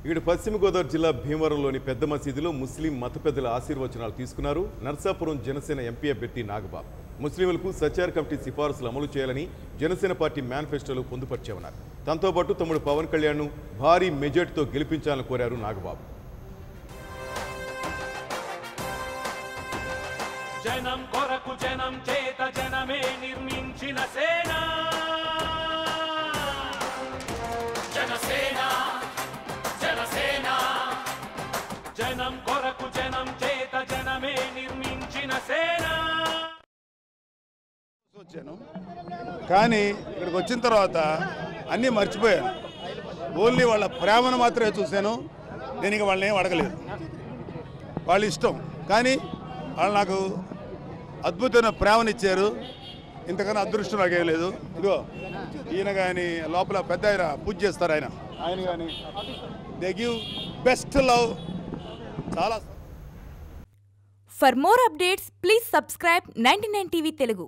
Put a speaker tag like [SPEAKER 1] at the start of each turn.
[SPEAKER 1] ఇక్కడ పశ్చిమ గోదావరి జిల్లా భీమవరంలోని పెద్ద మసీదులో ముస్లిం మత పెద్దల ఆశీర్వచనాలు తీసుకున్నారు నర్సాపురం జనసేన ఎంపీ అభ్యర్థి నాగబాబు. ముస్లింలకు సచార్ కమిటీ సిఫారసులు అమలు చేయాలని జనసేన పార్టీ మేనిఫెస్టోలో పొందుపరిచామన్నారు. తనతో పాటు తమ్ముడు పవన్ కళ్యాణ్ను భారీ మెజార్టీతో గెలిపించాలని కోరారు నాగబాబు.
[SPEAKER 2] జనం కొరకు జనం చేత జనమే నిర్మించిన సేన జనసేన జనసేన జనం కొరకు జనం చేత జనమే నిర్మించిన సేన.
[SPEAKER 3] వచ్చాను కానీ ఇక్కడికి వచ్చిన తర్వాత అన్నీ మర్చిపోయాను. ఓన్లీ వాళ్ళ ప్రేమను మాత్రమే చూశాను. నేను ఇక వాళ్ళని ఏం అడగలేదు. వాళ్ళ ఇష్టం. కానీ వాళ్ళు నాకు అద్భుతమైన ప్రేమనిచ్చారు. ఇంతకన్నా అదృష్టం నాకేం లేదు. ఇదిగో ఈయన కానీ లోపల పెద్ద ఆయన పూజ చేస్తారు. ఆయన కానీ దే గివ్ బెస్ట్ లవ్. చాలా.
[SPEAKER 4] For more updates, please subscribe 99 TV Telugu.